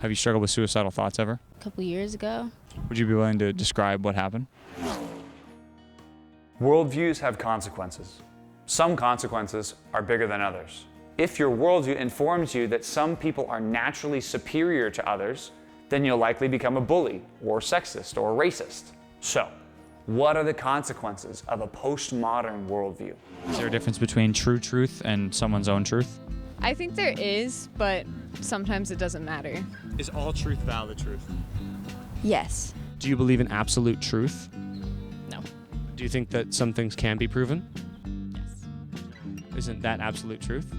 Have you struggled with suicidal thoughts ever? A couple years ago. Would you be willing to describe what happened? Worldviews have consequences. Some consequences are bigger than others. If your worldview informs you that some people are naturally superior to others, then you'll likely become a bully or sexist or racist. So, what are the consequences of a postmodern worldview? Is there a difference between true truth and someone's own truth? I think there is, but sometimes it doesn't matter. Is all truth valid truth? Yes. Do you believe in absolute truth? No. Do you think that some things can be proven? Yes. Isn't that absolute truth?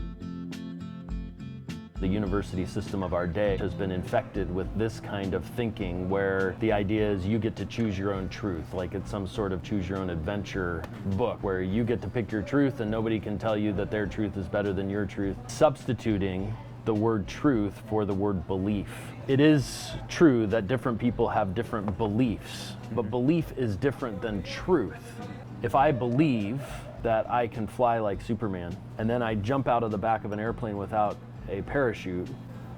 The university system of our day has been infected with this kind of thinking where the idea is you get to choose your own truth, like it's some sort of choose your own adventure book where you get to pick your truth and nobody can tell you that their truth is better than your truth, substituting the word truth for the word belief. It is true that different people have different beliefs, but belief is different than truth. If I believe that I can fly like Superman and then I jump out of the back of an airplane without a parachute,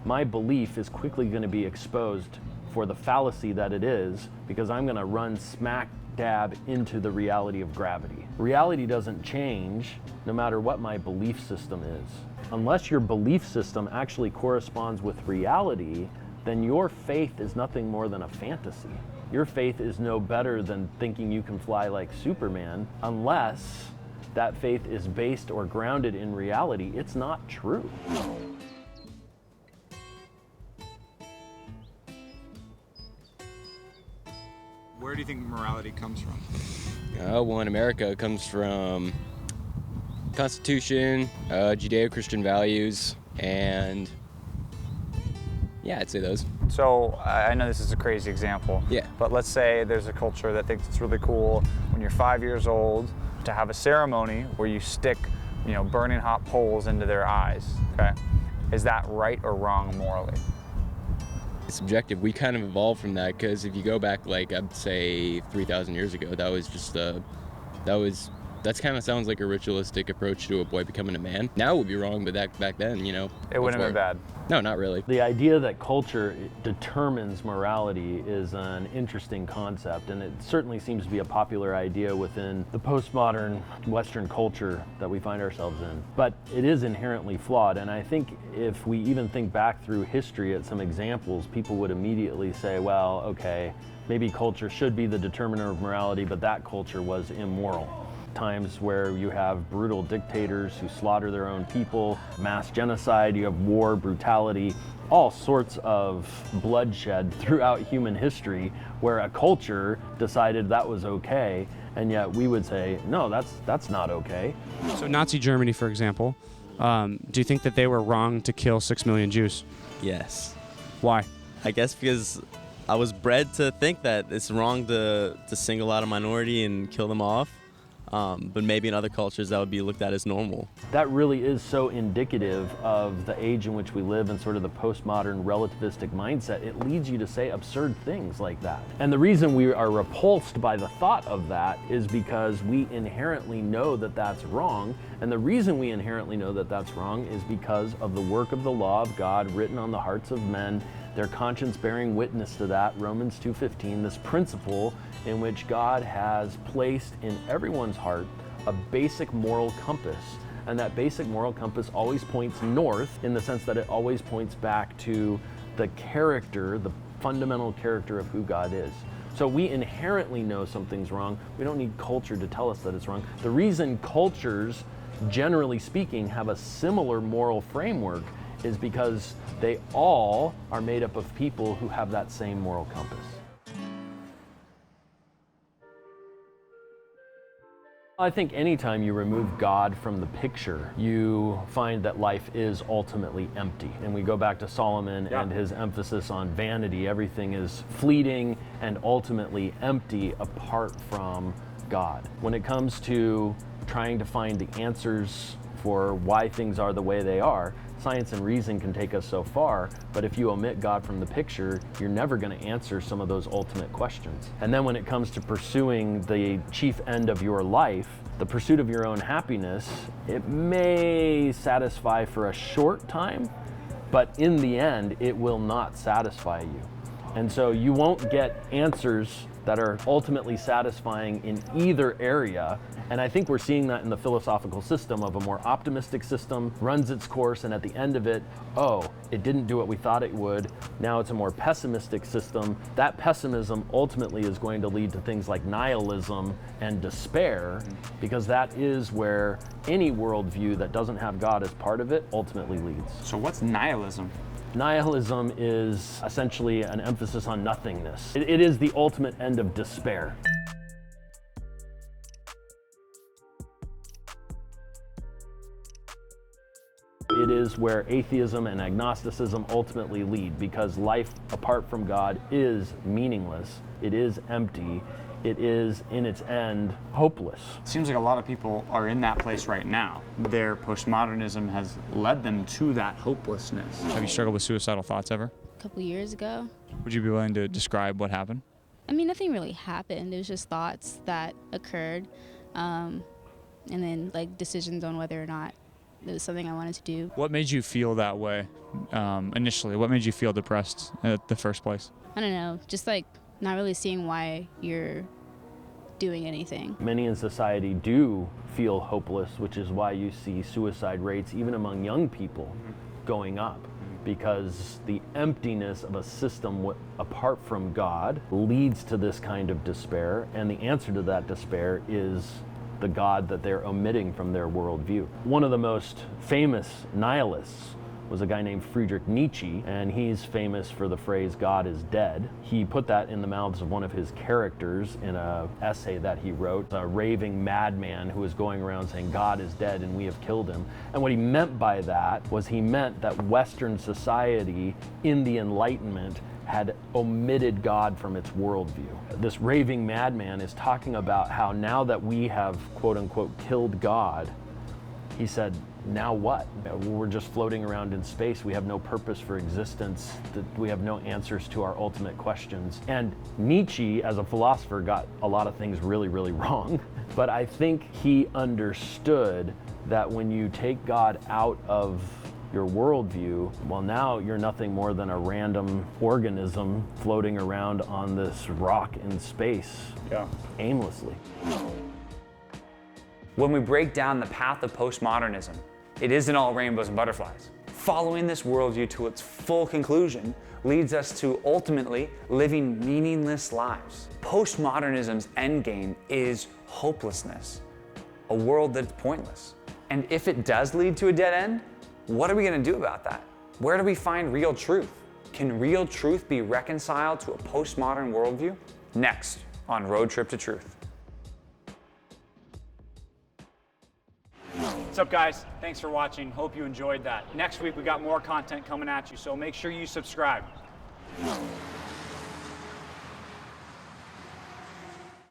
my belief is quickly going to be exposed for the fallacy that it is, because I'm going to run smack dab into the reality of gravity. Reality doesn't change no matter what my belief system is. Unless your belief system actually corresponds with reality, then your faith is nothing more than a fantasy. Your faith is no better than thinking you can fly like Superman. Unless that faith is based or grounded in reality, it's not true. Where do you think morality comes from? Well, in America, it comes from Constitution, Judeo-Christian values, and yeah, I'd say those. So, I know this is a crazy example, Yeah. but let's say there's a culture that thinks it's really cool when you're 5 years old to have a ceremony where you stick, burning hot poles into their eyes, okay? Is that right or wrong morally? It's subjective. We kind of evolved from that because if you go back, like I'd say 3,000 years ago, that was just that's kind of sounds like a ritualistic approach to a boy becoming a man. Now it would be wrong, but back then, It wouldn't have been bad. No, not really. The idea that culture determines morality is an interesting concept, and it certainly seems to be a popular idea within the postmodern Western culture that we find ourselves in. But it is inherently flawed, and I think if we even think back through history at some examples, people would immediately say, well, okay, maybe culture should be the determiner of morality, but that culture was immoral. Times where you have brutal dictators who slaughter their own people, mass genocide, you have war, brutality, all sorts of bloodshed throughout human history where a culture decided that was okay, and yet we would say, no, that's not okay. So Nazi Germany, for example, do you think that they were wrong to kill 6 million Jews? Yes. Why? I guess because I was bred to think that it's wrong to single out a minority and kill them off. But maybe in other cultures that would be looked at as normal. That really is so indicative of the age in which we live and sort of the postmodern relativistic mindset. It leads you to say absurd things like that. And the reason we are repulsed by the thought of that is because we inherently know that that's wrong. And the reason we inherently know that that's wrong is because of the work of the law of God written on the hearts of men, their conscience bearing witness to that, Romans 2:15, this principle in which God has placed in everyone's heart a basic moral compass. And that basic moral compass always points north in the sense that it always points back to the character, the fundamental character of who God is. So we inherently know something's wrong. We don't need culture to tell us that it's wrong. The reason cultures, generally speaking, have a similar moral framework is because they all are made up of people who have that same moral compass. I think anytime you remove God from the picture, you find that life is ultimately empty. And we go back to Solomon and his emphasis on vanity. Everything is fleeting and ultimately empty apart from God. When it comes to trying to find the answers for why things are the way they are, science and reason can take us so far, but if you omit God from the picture, you're never going to answer some of those ultimate questions. And then when it comes to pursuing the chief end of your life, the pursuit of your own happiness, it may satisfy for a short time, but in the end, it will not satisfy you. And so you won't get answers that are ultimately satisfying in either area. And I think we're seeing that in the philosophical system of a more optimistic system, runs its course, and at the end of it, oh, it didn't do what we thought it would. Now it's a more pessimistic system. That pessimism ultimately is going to lead to things like nihilism and despair, because that is where any worldview that doesn't have God as part of it ultimately leads. So what's nihilism? Nihilism is essentially an emphasis on nothingness. It is the ultimate end of despair. It is where atheism and agnosticism ultimately lead, because life apart from God is meaningless, it is empty, it is, in its end, hopeless. Seems like a lot of people are in that place right now. Their postmodernism has led them to that hopelessness. Have you struggled with suicidal thoughts ever? A couple years ago. Would you be willing to describe what happened? I mean, nothing really happened. It was just thoughts that occurred, and then like decisions on whether or not it was something I wanted to do. What made you feel that way initially? What made you feel depressed at the first place? I don't know, just like not really seeing why you're doing anything. Many in society do feel hopeless, which is why you see suicide rates, even among young people, going up. Because the emptiness of a system apart from God leads to this kind of despair, and the answer to that despair is the God that they're omitting from their worldview. One of the most famous nihilists was a guy named Friedrich Nietzsche, and he's famous for the phrase, God is dead. He put that in the mouths of one of his characters in an essay that he wrote, a raving madman who was going around saying, God is dead and we have killed him. And what he meant by that was he meant that Western society in the Enlightenment had omitted God from its worldview. This raving madman is talking about how now that we have, quote unquote, killed God, he said, now what? We're just floating around in space. We have no purpose for existence. We have no answers to our ultimate questions. And Nietzsche, as a philosopher, got a lot of things really, really wrong. But I think he understood that when you take God out of your worldview, well, now you're nothing more than a random organism floating around on this rock in space, aimlessly. When we break down the path of postmodernism, it isn't all rainbows and butterflies. Following this worldview to its full conclusion leads us to ultimately living meaningless lives. Postmodernism's endgame is hopelessness, a world that's pointless. And if it does lead to a dead end, what are we going to do about that? Where do we find real truth? Can real truth be reconciled to a postmodern worldview? Next on Road Trip to Truth. What's up, guys? Thanks for watching. Hope you enjoyed that. Next week, we got more content coming at you, so make sure you subscribe.